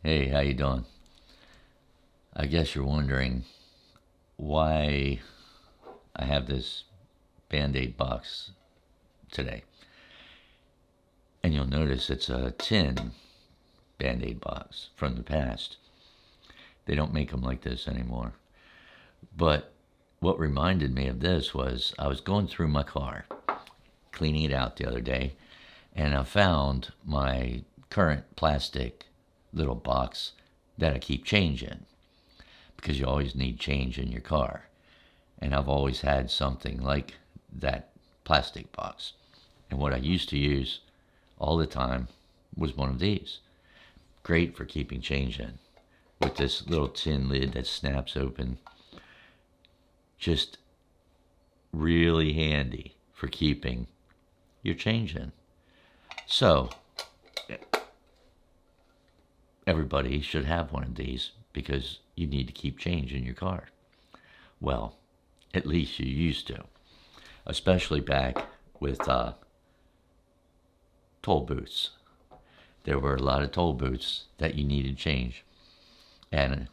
Hey, how you doing? I guess you're wondering why I have this Band-Aid box today. And you'll notice it's a tin Band-Aid box from the past. They don't make them like this anymore. But what reminded me of this was I was going through my car, cleaning it out the other day, and I found my current plastic little box that I keep change in, because you always need change in your car. And I've always had something like that plastic box. And what I used to use all the time was one of these. Great for keeping change in, with this little tin lid that snaps open. Just really handy for keeping your change in. So, everybody should have one of these because you need to keep change in your car. Well, at least you used to, especially back with toll booths. There were a lot of toll booths that you needed change. And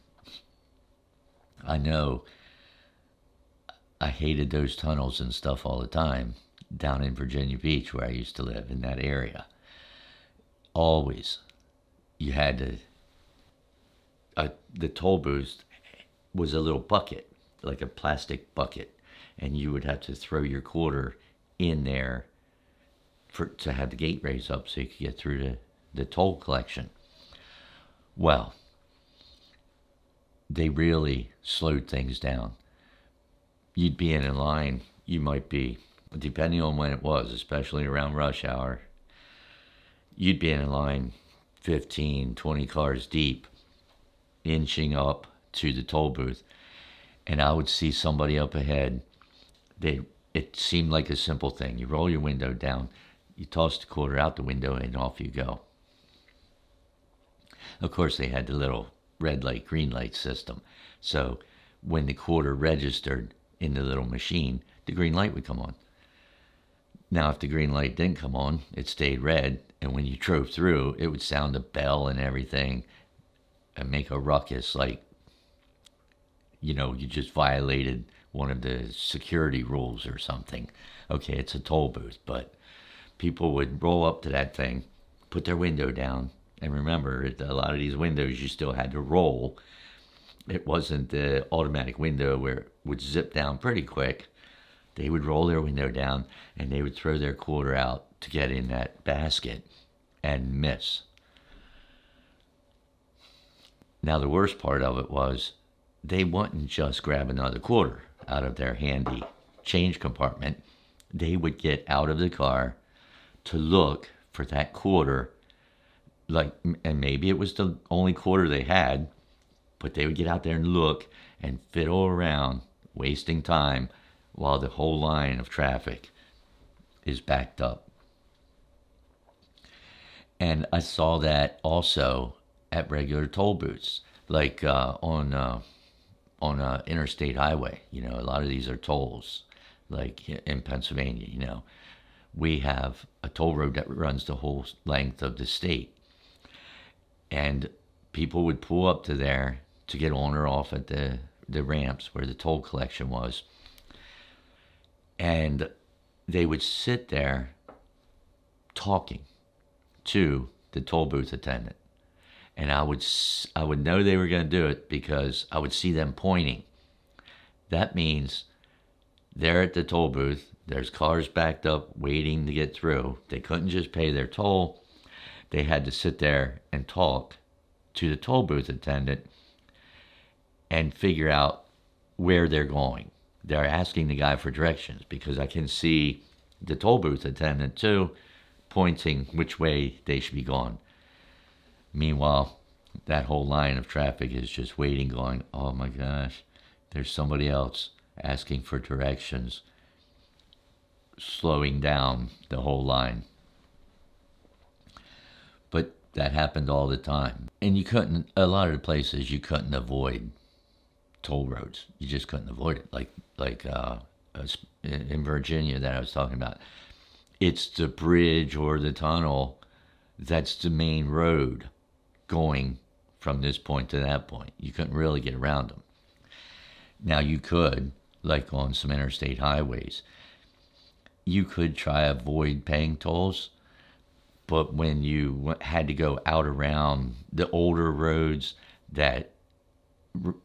I know I hated those tunnels and stuff all the time down in Virginia Beach, where I used to live, in that area. Always, you had to, the toll booth was a little bucket, like a plastic bucket, and you would have to throw your quarter in there to have the gate raised up so you could get through the toll collection. Well, they really slowed things down. You'd be in a line, you might be, depending on when it was, especially around rush hour, you'd be in a line 15, 20 cars deep, inching up to the toll booth, and I would see somebody up ahead. It seemed like a simple thing. You roll your window down, you toss the quarter out the window, and off you go. Of course, they had the little red light, green light system. So when the quarter registered in the little machine, the green light would come on. Now, if the green light didn't come on, it stayed red, and when you drove through, it would sound a bell and everything and make a ruckus like, you just violated one of the security rules or something. Okay, it's a toll booth, but people would roll up to that thing, put their window down, and remember, a lot of these windows you still had to roll. It wasn't the automatic window where it would zip down pretty quick. They would roll their window down and they would throw their quarter out to get in that basket and miss. Now, the worst part of it was they wouldn't just grab another quarter out of their handy change compartment. They would get out of the car to look for that quarter, and maybe it was the only quarter they had, but they would get out there and look and fiddle around, wasting time while the whole line of traffic is backed up. And I saw that also at regular toll booths, like on interstate highway. A lot of these are tolls, like in Pennsylvania. We have a toll road that runs the whole length of the state, and people would pull up to there to get on or off at the ramps where the toll collection was, and they would sit there talking to the toll booth attendant. And I would know they were going to do it because I would see them pointing. That means they're at the toll booth. There's cars backed up waiting to get through. They couldn't just pay their toll. They had to sit there and talk to the toll booth attendant and figure out where they're going. They're asking the guy for directions because I can see the toll booth attendant too pointing which way they should be going. Meanwhile, that whole line of traffic is just waiting, going, oh my gosh, there's somebody else asking for directions, slowing down the whole line. But that happened all the time. And a lot of the places you couldn't avoid toll roads. You just couldn't avoid it. Like in Virginia that I was talking about. It's the bridge or the tunnel that's the main road going from this point to that point. You couldn't really get around them. Now you could, like on some interstate highways, you could try avoid paying tolls, but when you had to go out around the older roads that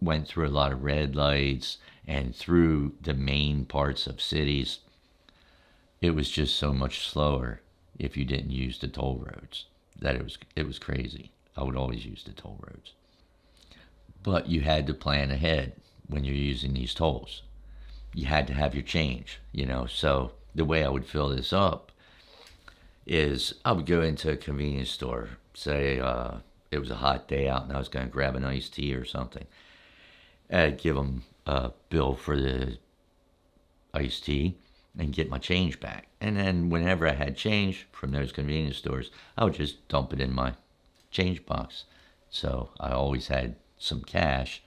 went through a lot of red lights and through the main parts of cities, it was just so much slower if you didn't use the toll roads that it was crazy. I would always use the toll roads. But you had to plan ahead when you're using these tolls. You had to have your change, So the way I would fill this up is I would go into a convenience store, say it was a hot day out and I was going to grab an iced tea or something. I'd give them a bill for the iced tea and get my change back. And then whenever I had change from those convenience stores, I would just dump it in my change box. So I always had some cash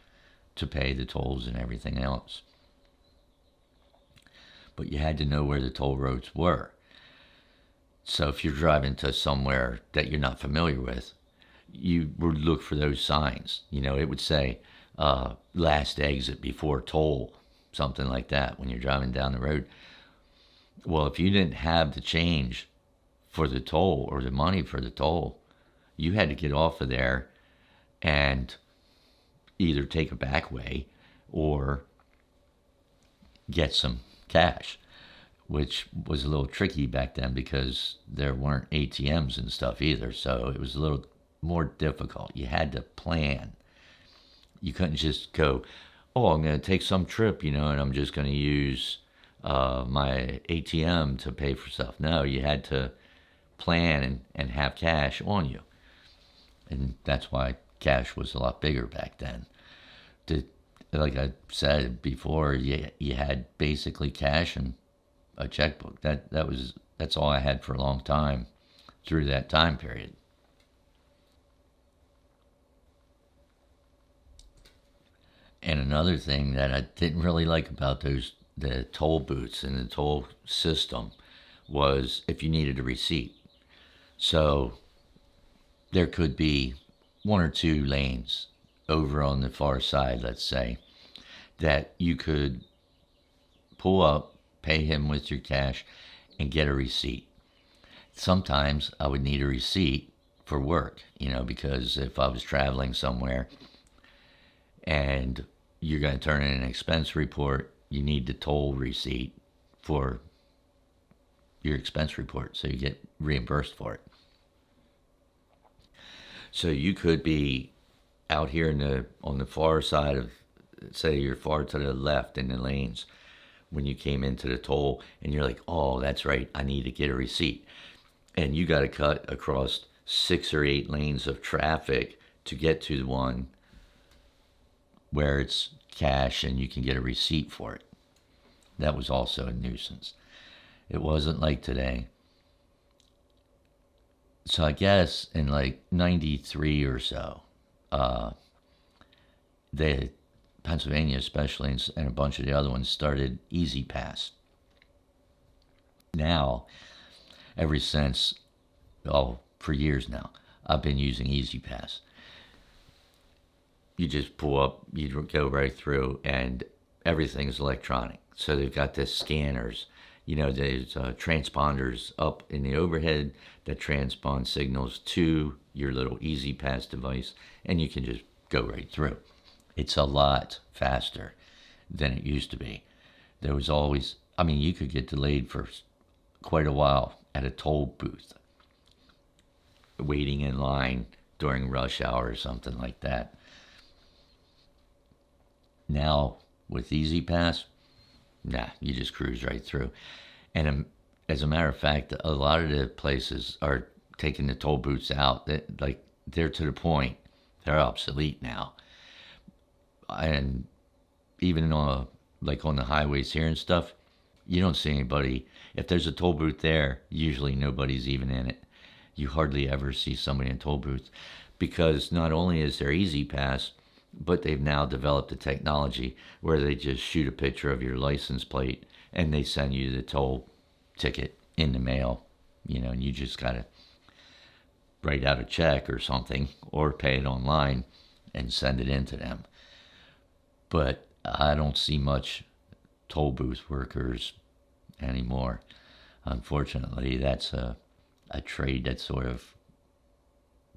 to pay the tolls and everything else. But you had to know where the toll roads were. So if you're driving to somewhere that you're not familiar with, you would look for those signs. It would say last exit before toll, something like that when you're driving down the road. Well, if you didn't have the change for the toll or the money for the toll, you had to get off of there and either take a back way or get some cash, which was a little tricky back then because there weren't ATMs and stuff either. So it was a little more difficult. You had to plan. You couldn't just go, oh, I'm going to take some trip, and I'm just going to use my ATM to pay for stuff. No, you had to plan and have cash on you. And that's why cash was a lot bigger back then. Like I said before, you had basically cash and a checkbook. That's all I had for a long time through that time period. And another thing that I didn't really like about the toll booths and the toll system was if you needed a receipt. So there could be one or two lanes over on the far side, let's say, that you could pull up, pay him with your cash, and get a receipt. Sometimes I would need a receipt for work, because if I was traveling somewhere and you're going to turn in an expense report, you need the toll receipt for your expense report so you get reimbursed for it. So you could be out here on the far side of, say you're far to the left in the lanes when you came into the toll, and you're like, oh, that's right, I need to get a receipt. And you got to cut across 6 or 8 lanes of traffic to get to the one where it's cash and you can get a receipt for it. That was also a nuisance. It wasn't like today. So I guess in like 93 or so, Pennsylvania especially, and a bunch of the other ones started Easy Pass. Now, ever since, for years now, I've been using Easy Pass. You just pull up, you go right through, and everything's electronic. So they've got the scanners, there's transponders up in the overhead that transpond signals to your little Easy Pass device, and you can just go right through. It's a lot faster than it used to be. There was always, you could get delayed for quite a while at a toll booth, waiting in line during rush hour or something like that. Now, with Easy Pass, you just cruise right through. And as a matter of fact, a lot of the places are taking the toll booths out. They're to the point, they're obsolete now. And even on the highways here and stuff, you don't see anybody. If there's a toll booth there, usually nobody's even in it. You hardly ever see somebody in a toll booth, because not only is there Easy Pass, but they've now developed a technology where they just shoot a picture of your license plate and they send you the toll ticket in the mail, and you just gotta write out a check or something, or pay it online and send it in to them. But I don't see much toll booth workers anymore. Unfortunately, that's a trade that's sort of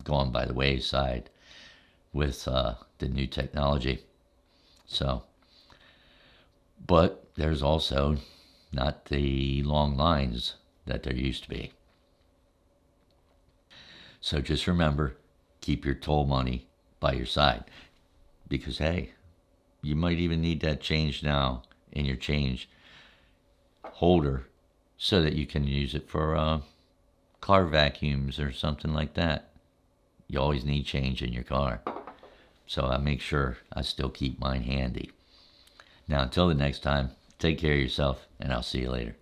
gone by the wayside with the new technology. So, but there's also not the long lines that there used to be. So just remember, keep your toll money by your side, because hey, you might even need that change now in your change holder so that you can use it for car vacuums or something like that. You always need change in your car. So I make sure I still keep mine handy. Now, until the next time, take care of yourself, and I'll see you later.